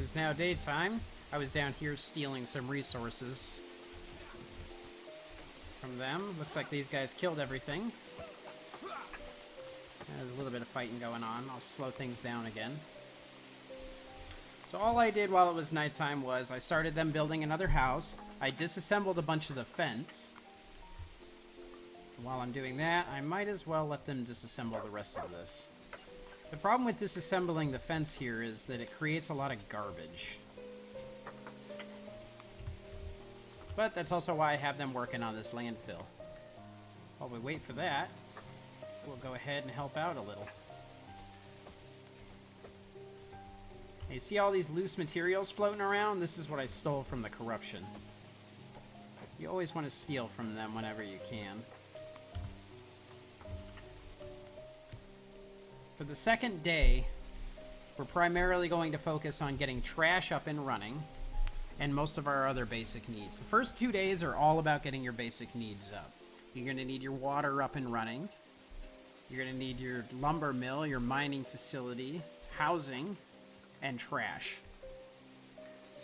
is now daytime. I was down here stealing some resources from them. Looks like these guys killed everything. There's a little bit of fighting going on. I'll slow things down again. So all I did while it was nighttime was I started them building another house. I disassembled a bunch of the fence. And while I'm doing that, I might as well let them disassemble the rest of this. The problem with disassembling the fence here is that it creates a lot of garbage. But that's also why I have them working on this landfill. While we wait for that, we'll go ahead and help out a little. You see all these loose materials floating around? This is what I stole from the corruption. You always want to steal from them whenever you can. For the second day, we're primarily going to focus on getting trash up and running, and most of our other basic needs. The first 2 days are all about getting your basic needs up. You're going to need your water up and running. You're going to need your lumber mill, your mining facility, housing, and trash,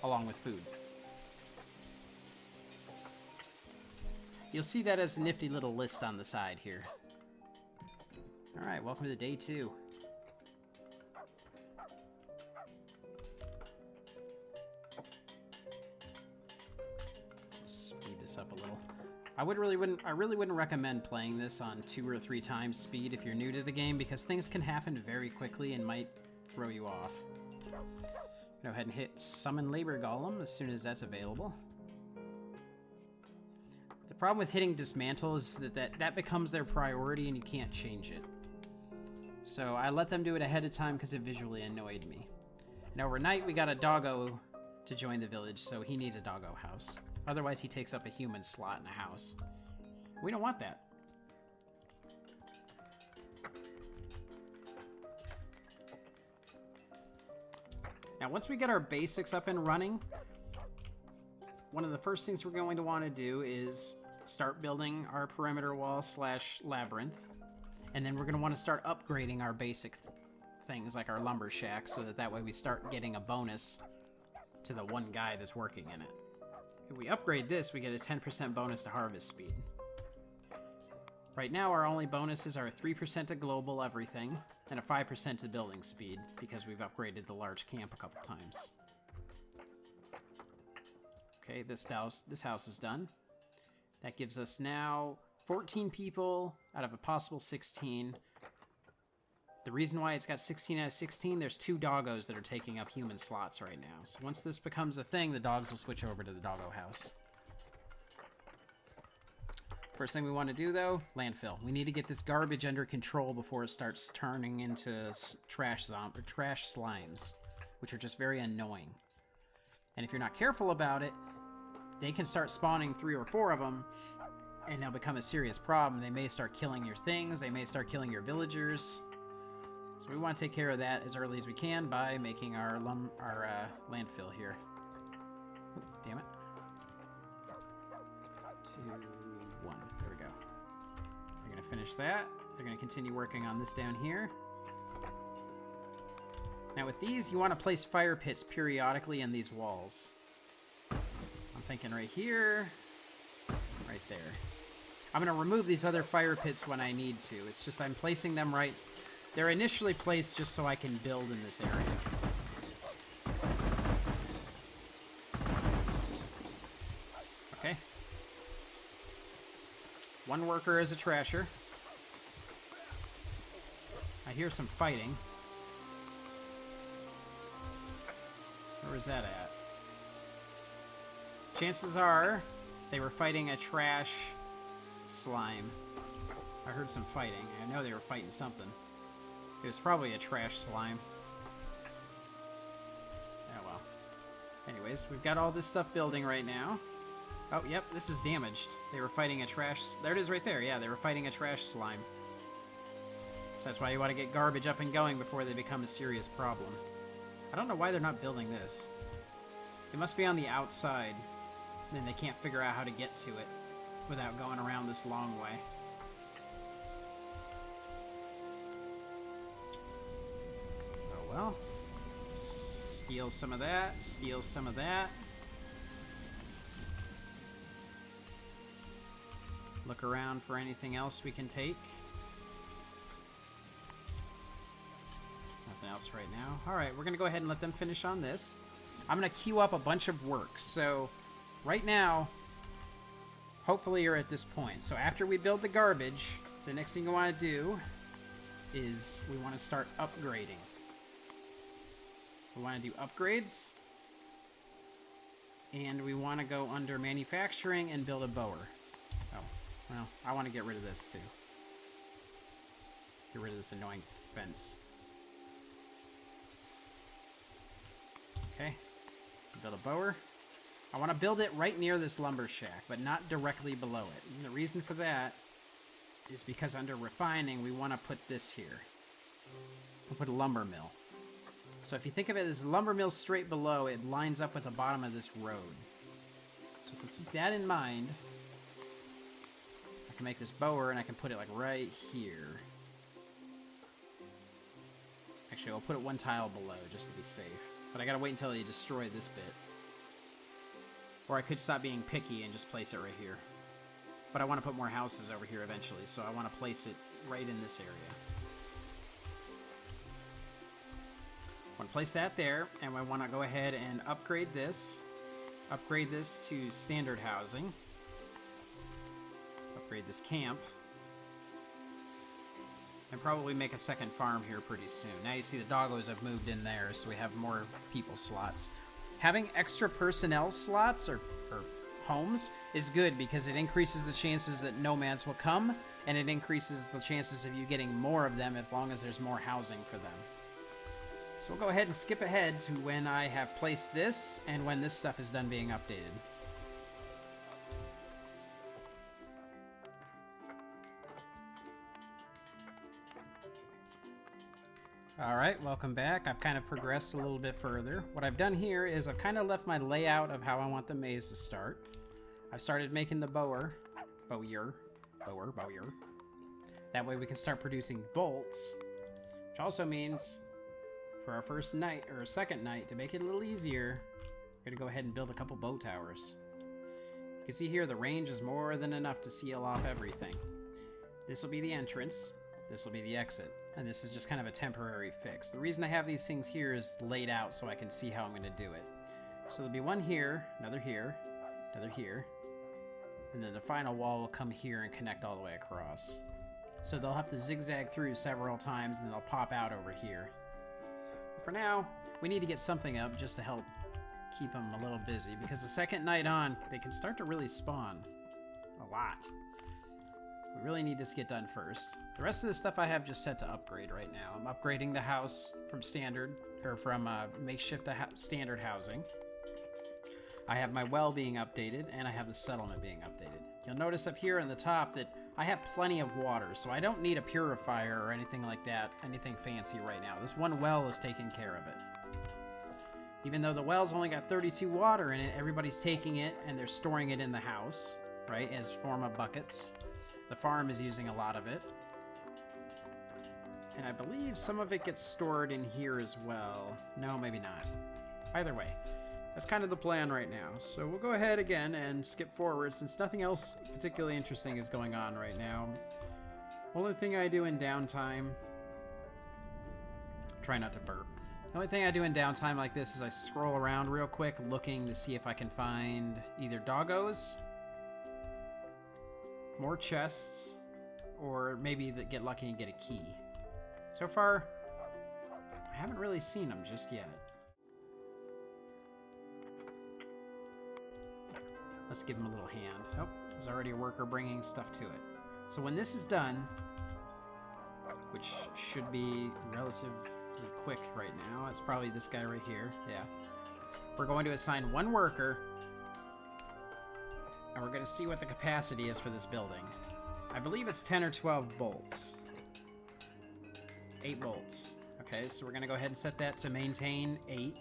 along with food. You'll see that as a nifty little list on the side here. Alright, welcome to day 2. Speed this up a little. I really wouldn't recommend playing this on 2 or 3 times speed if you're new to the game, because things can happen very quickly and might throw you off. Go ahead and hit Summon Labor Golem as soon as that's available. The problem with hitting Dismantle is that becomes their priority and you can't change it. So I let them do it ahead of time because it visually annoyed me. And overnight we got a doggo to join the village, so he needs a doggo house. Otherwise he takes up a human slot in a house. We don't want that. Now, once we get our basics up and running, one of the first things we're going to want to do is start building our perimeter wall / labyrinth. And then we're going to want to start upgrading our basic things like our lumber shack so that way we start getting a bonus to the one guy that's working in it. If we upgrade this, we get a 10% bonus to harvest speed. Right now, our only bonuses are 3% to global everything, and a 5% to building speed, because we've upgraded the large camp a couple times. Okay, this house is done. That gives us now 14 people out of a possible 16. The reason why it's got 16 out of 16, there's 2 doggos that are taking up human slots right now. So once this becomes a thing, the dogs will switch over to the doggo house. First thing we want to do, though, landfill. We need to get this garbage under control before it starts turning into trash slimes, which are just very annoying. And if you're not careful about it, they can start spawning 3 or 4 of them, and they'll become a serious problem. They may start killing your things, they may start killing your villagers. So we want to take care of that as early as we can by making our landfill here. Oh, damn it. 2, 1. There we go. They're going to finish that. They're going to continue working on this down here. Now with these, you want to place fire pits periodically in these walls. I'm thinking right here, right there. I'm going to remove these other fire pits when I need to. It's just I'm placing them right. They're initially placed just so I can build in this area. Okay. One worker is a trasher. I hear some fighting. Where was that at? Chances are they were fighting a trash slime. I heard some fighting. I know they were fighting something. It was probably a trash slime. Oh well. Anyways, we've got all this stuff building right now. Oh, yep, this is damaged. They were fighting a trash... There it is right there. Yeah, they were fighting a trash slime. So that's why you want to get garbage up and going before they become a serious problem. I don't know why they're not building this. It must be on the outside. Then they can't figure out how to get to it without going around this long way. Oh well. Steal some of that. Steal some of that. Look around for anything else we can take. Nothing else right now. Alright, we're going to go ahead and let them finish on this. I'm going to queue up a bunch of work. So, right now, hopefully you're at this point. So after we build the garbage, the next thing you want to do is we want to start upgrading. We want to do upgrades. And we want to go under manufacturing and build a bower. Oh, well, I want to get rid of this too. Get rid of this annoying fence. Okay. Build a bower. I want to build it right near this lumber shack, but not directly below it. And the reason for that is because under refining, we want to put this here. We'll put a lumber mill. So if you think of it as a lumber mill straight below, it lines up with the bottom of this road. So if we keep that in mind, I can make this bower and I can put it like right here. Actually, I'll put it one tile below just to be safe. But I gotta wait until they destroy this bit. Or I could stop being picky and just place it right here. But I want to put more houses over here eventually, so I want to place it right in this area. I want to place that there, and I want to go ahead and upgrade this. Upgrade this to standard housing. Upgrade this camp. And probably make a second farm here pretty soon. Now you see the doggos have moved in there, so we have more people slots. Having extra personnel slots or homes is good because it increases the chances that nomads will come, and it increases the chances of you getting more of them as long as there's more housing for them. So we'll go ahead and skip ahead to when I have placed this and when this stuff is done being updated. Alright, welcome back. I've kind of progressed a little bit further. What I've done here is I've kind of left my layout of how I want the maze to start. I've started making the bower. Bower. That way we can start producing bolts. Which also means for our first night, or second night, to make it a little easier, we're going to go ahead and build a couple bow towers. You can see here the range is more than enough to seal off everything. This will be the entrance. This will be the exit. And this is just kind of a temporary fix. The reason I have these things here is laid out so I can see how I'm going to do it. So there'll be one here, another here, another here, and then the final wall will come here and connect all the way across. So they'll have to zigzag through several times and then they'll pop out over here. But for now, we need to get something up just to help keep them a little busy, because the second night on, they can start to really spawn a lot. We really need this to get done first. The rest of the stuff I have just set to upgrade right now. I'm upgrading the house from standard, or from makeshift to standard housing. I have my well being updated, and I have the settlement being updated. You'll notice up here on the top that I have plenty of water, so I don't need a purifier or anything like that, anything fancy right now. This one well is taking care of it. Even though the well's only got 32 water in it, everybody's taking it and they're storing it in the house, right, as form of buckets. The farm is using a lot of it. And I believe some of it gets stored in here as well. No, maybe not. Either way, that's kind of the plan right now. So we'll go ahead again and skip forward since nothing else particularly interesting is going on right now. Only thing I do in downtime... Try not to burp. The only thing I do in downtime like this is I scroll around real quick looking to see if I can find either doggos, more chests, or maybe get lucky and get a key. So far, I haven't really seen them just yet. Let's give him a little hand. Oh, there's already a worker bringing stuff to it. So when this is done, which should be relatively quick right now, it's probably this guy right here, yeah. We're going to assign one worker, and we're going to see what the capacity is for this building. I believe it's 10 or 12 bolts. 8 bolts. Okay, so we're going to go ahead and set that to maintain 8.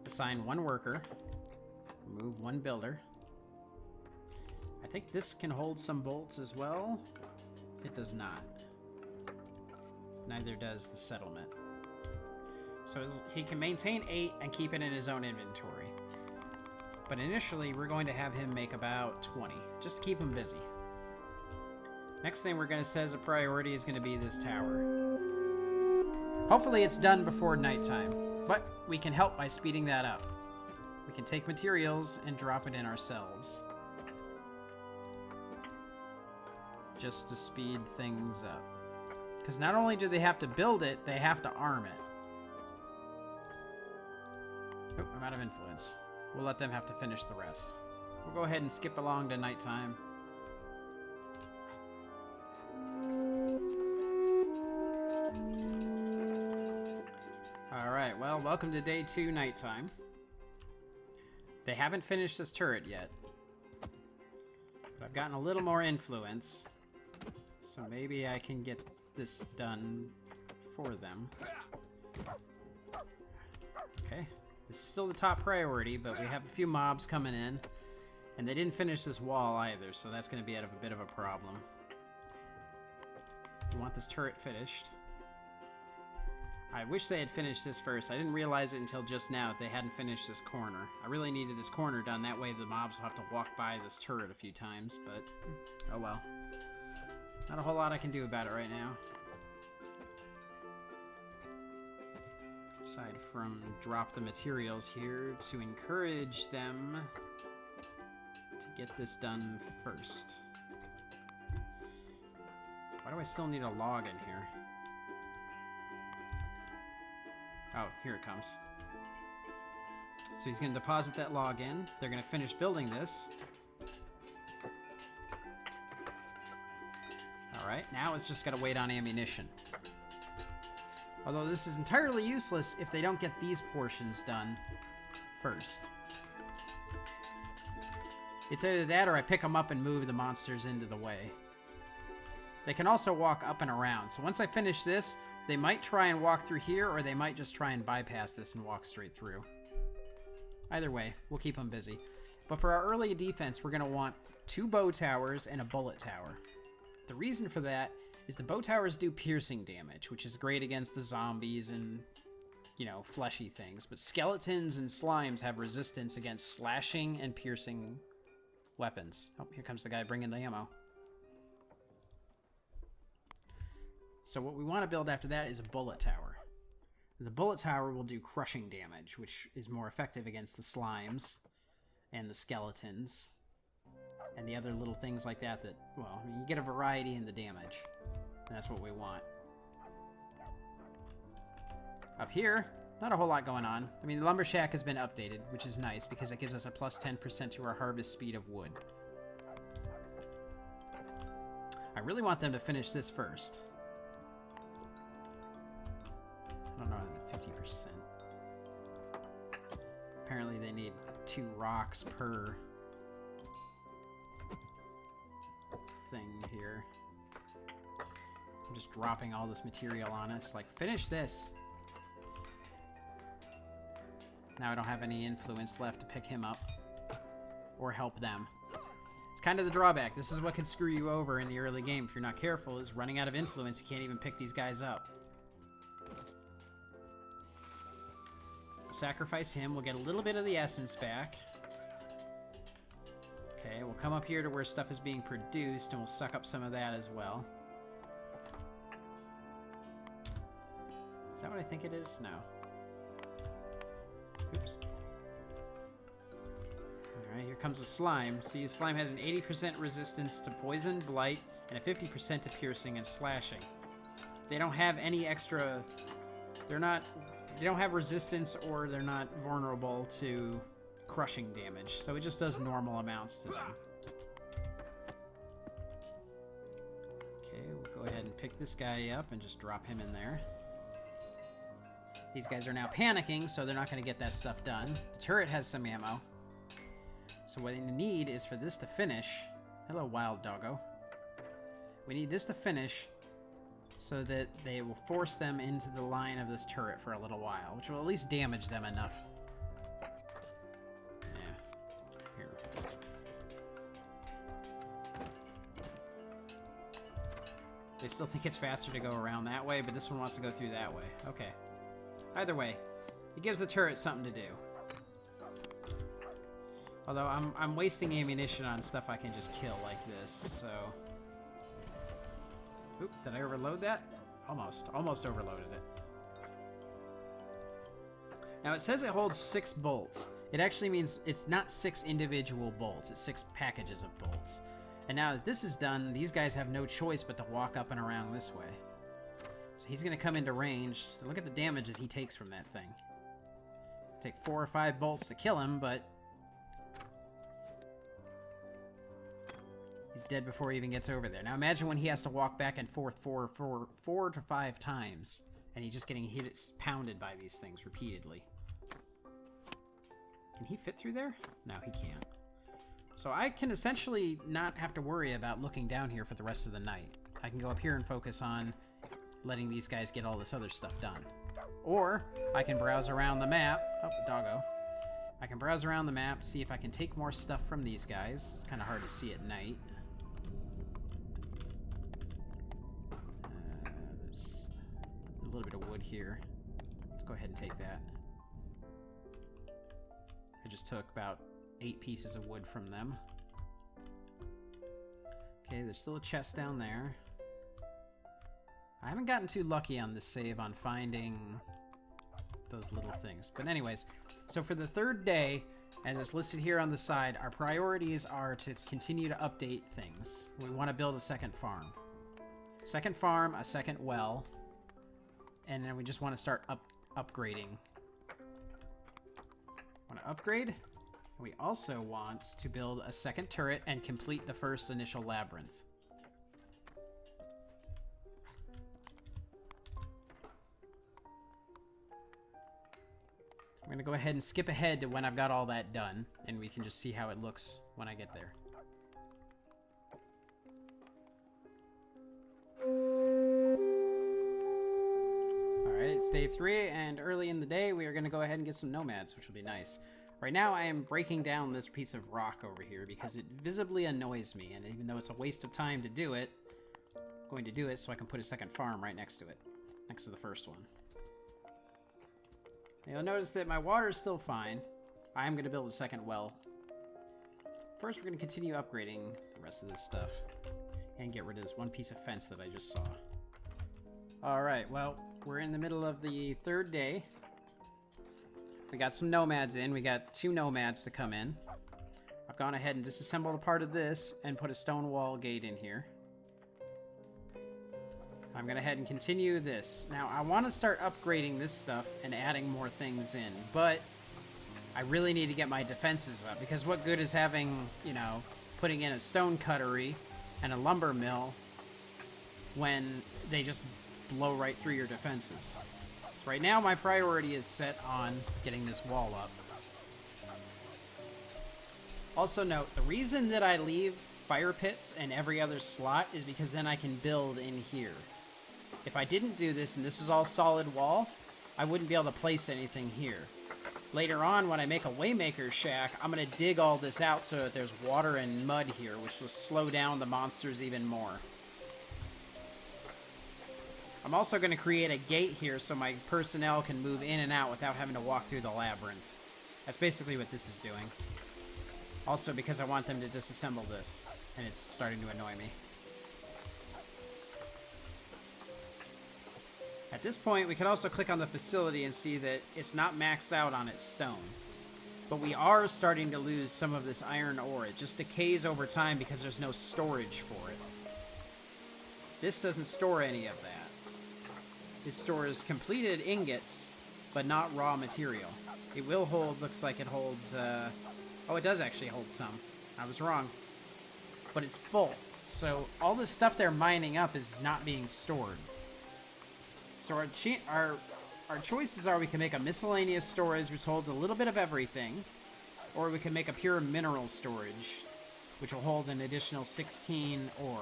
Assign one worker. Remove one builder. I think this can hold some bolts as well. It does not. Neither does the settlement. So he can maintain 8 and keep it in his own inventory. But initially, we're going to have him make about 20, just to keep him busy. Next thing we're going to set as a priority is going to be this tower. Hopefully it's done before nighttime, but we can help by speeding that up. We can take materials and drop it in ourselves. Just to speed things up. Because not only do they have to build it, they have to arm it. Oh, I'm out of influence. We'll let them have to finish the rest. We'll go ahead and skip along to nighttime. Alright, well, welcome to day 2, nighttime. They haven't finished this turret yet. But I've gotten a little more influence. So maybe I can get this done for them. Okay. This is still the top priority, but we have a few mobs coming in. And they didn't finish this wall either, so that's going to be a bit of a problem. We want this turret finished. I wish they had finished this first. I didn't realize it until just now that they hadn't finished this corner. I really needed this corner done. That way the mobs will have to walk by this turret a few times, but oh well. Not a whole lot I can do about it right now. Aside from drop the materials here to encourage them to get this done first. Why do I still need a log in here? Oh, here it comes. So he's going to deposit that log in. They're going to finish building this. Alright, now it's just got to wait on ammunition. Although this is entirely useless if they don't get these portions done first. It's either that or I pick them up and move the monsters into the way. They can also walk up and around. So once I finish this, they might try and walk through here, or they might just try and bypass this and walk straight through. Either way, we'll keep them busy. But for our early defense, we're going to want 2 bow towers and a bullet tower. The reason for that is the bow towers do piercing damage, which is great against the zombies and, you know, fleshy things. But skeletons and slimes have resistance against slashing and piercing weapons. Oh, here comes the guy bringing the ammo. So what we want to build after that is a bullet tower. The bullet tower will do crushing damage, which is more effective against the slimes and the skeletons and the other little things like that that, well, you get a variety in the damage. And that's what we want. Up here, not a whole lot going on. I mean, the lumber shack has been updated, which is nice because it gives us a plus 10% to our harvest speed of wood. I really want them to finish this first. I don't know, 50%. Apparently they need 2 rocks per thing here. I'm just dropping all this material on us. Like, finish this. Now I don't have any influence left to pick him up or help them. It's kind of the drawback. This is what could screw you over in the early game if you're not careful, is running out of influence. You can't even pick these guys up. Sacrifice him. We'll get a little bit of the essence back. Okay, we'll come up here to where stuff is being produced, and we'll suck up some of that as well. Is that what I think it is? No. Oops. Alright, here comes a slime. See, a slime has an 80% resistance to poison, blight, and a 50% to piercing and slashing. They don't have any extra... They don't have resistance, or they're not vulnerable to crushing damage, so it just does normal amounts to them. Okay, we'll go ahead and pick this guy up and just drop him in there. These guys are now panicking, so they're not going to get that stuff done. The turret has some ammo. So what we need is for this to finish. Hello, wild doggo. We need this to finish so that they will force them into the line of this turret for a little while, which will at least damage them enough. Yeah. Here. They still think it's faster to go around that way, but this one wants to go through that way. Okay. Either way, it gives the turret something to do. Although I'm wasting ammunition on stuff I can just kill like this, so... Oop, did I overload that? Almost overloaded it. Now it says it holds 6 bolts. It actually means it's not 6 individual bolts, it's 6 packages of bolts. And now that this is done, these guys have no choice but to walk up and around this way. So he's gonna come into range. Look at the damage that he takes from that thing. Take 4 or 5 bolts to kill him, but he's dead before he even gets over there. Now imagine when he has to walk back and forth 4 to 5 times, and he's just getting pounded by these things repeatedly. Can he fit through there? No, he can't. So I can essentially not have to worry about looking down here for the rest of the night. I can go up here and focus on letting these guys get all this other stuff done. Or I can browse around the map. Oh, doggo. I can browse around the map, see if I can take more stuff from these guys. It's kind of hard to see at night. There's a little bit of wood here. Let's go ahead and take that. I just took about 8 pieces of wood from them. Okay, there's still a chest down there. I haven't gotten too lucky on this save on finding those little things. But anyways, so for the 3rd day, as it's listed here on the side, our priorities are to continue to update things. We want to build a second farm. Second farm, a second well, and then we just want to start upgrading. Want to upgrade? We also want to build a second turret and complete the first initial labyrinth. I'm going to go ahead and skip ahead to when I've got all that done, and we can just see how it looks when I get there. Alright, it's day 3, and early in the day we are going to go ahead and get some nomads, which will be nice. Right now I am breaking down this piece of rock over here because it visibly annoys me, and even though it's a waste of time to do it, I'm going to do it so I can put a second farm right next to it, next to the first one. You'll notice that my water is still fine. I am going to build a second well. First, we're going to continue upgrading the rest of this stuff and get rid of this one piece of fence that I just saw. Alright, well, we're in the middle of the 3rd day. We got some nomads in. We got 2 nomads to come in. I've gone ahead and disassembled a part of this and put a stone wall gate in here. I'm going to head and continue this. Now, I want to start upgrading this stuff and adding more things in, but I really need to get my defenses up, because what good is having, you know, putting in a stone cuttery and a lumber mill when they just blow right through your defenses? So right now, my priority is set on getting this wall up. Also note, the reason that I leave fire pits in every other slot is because then I can build in here. If I didn't do this and this was all solid wall, I wouldn't be able to place anything here. Later on, when I make a Waymaker shack, I'm going to dig all this out so that there's water and mud here, which will slow down the monsters even more. I'm also going to create a gate here so my personnel can move in and out without having to walk through the labyrinth. That's basically what this is doing. Also because I want them to disassemble this, and it's starting to annoy me. At this point, we can also click on the facility and see that it's not maxed out on its stone. But we are starting to lose some of this iron ore. It just decays over time because there's no storage for it. This doesn't store any of that. It stores completed ingots, but not raw material. It will hold, looks like it holds, oh, it does actually hold some. I was wrong. But it's full. So all the stuff they're mining up is not being stored. So our choices are we can make a miscellaneous storage which holds a little bit of everything, or we can make a pure mineral storage which will hold an additional 16 ore.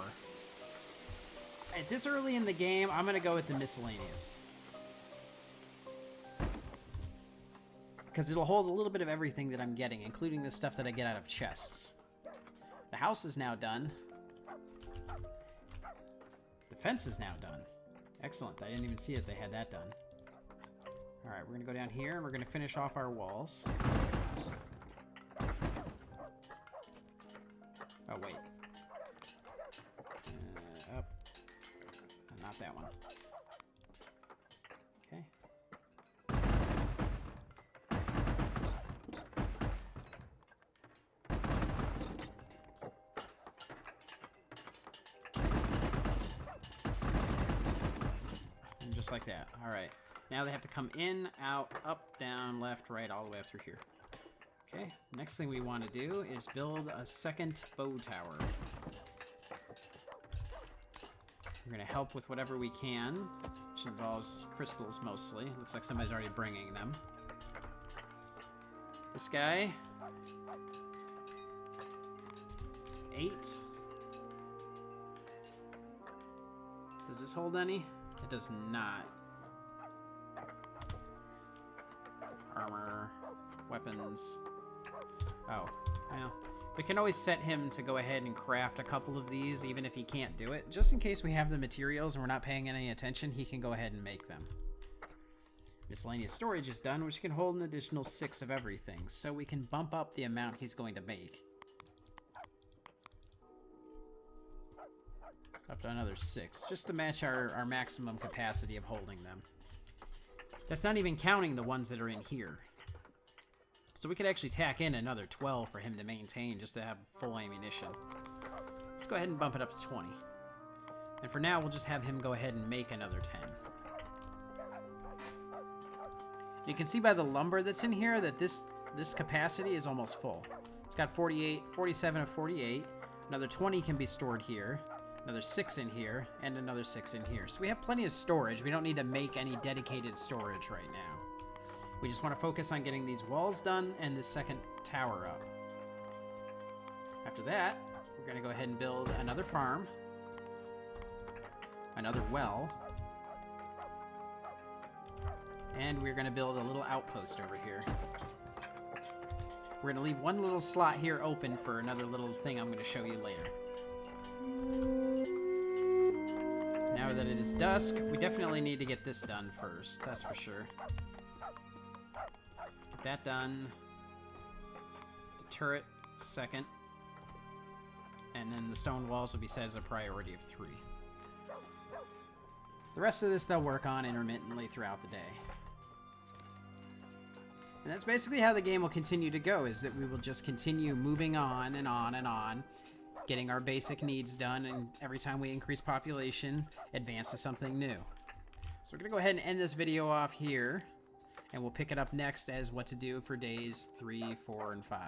At this early in the game, I'm going to go with the miscellaneous, because it'll hold a little bit of everything that I'm getting, including the stuff that I get out of chests. The house is now done. The fence is now done. Excellent. I didn't even see that they had that done. Alright, we're going to go down here and we're going to finish off our walls. Oh, wait. Up. Not that one. Okay. And just like that. Alright. Now they have to come in, out, up, down, left, right, all the way up through here. Okay, next thing we want to do is build a second bow tower. We're going to help with whatever we can, which involves crystals mostly. Looks like somebody's already bringing them. This guy. 8. Does this hold any? It does not. Armor, weapons. Oh, well, we can always set him to go ahead and craft a couple of these, even if he can't do it. Just in case we have the materials and we're not paying any attention, he can go ahead and make them. Miscellaneous storage is done, which can hold an additional 6 of everything, so we can bump up the amount he's going to make. So up to another 6, just to match our maximum capacity of holding them. That's not even counting the ones that are in here. So we could actually tack in another 12 for him to maintain, just to have full ammunition. Let's go ahead and bump it up to 20. And for now, we'll just have him go ahead and make another 10. You can see by the lumber that's in here that this capacity is almost full. It's got 47 of 48. Another 20 can be stored here. Another 6 in here, and another 6 in here. So we have plenty of storage. We don't need to make any dedicated storage right now. We just want to focus on getting these walls done and this second tower up. After that, we're going to go ahead and build another farm. Another well. And we're going to build a little outpost over here. We're going to leave one little slot here open for another little thing I'm going to show you later. Now that it is dusk, we definitely need to get this done first, that's for sure. Get that done. The turret, second. And then the stone walls will be set as a priority of 3. The rest of this they'll work on intermittently throughout the day. And that's basically how the game will continue to go, is that we will just continue moving on and on and on, getting our basic needs done, and every time we increase population, advance to something new. So we're going to go ahead and end this video off here, and we'll pick it up next as what to do for days 3, 4, and 5.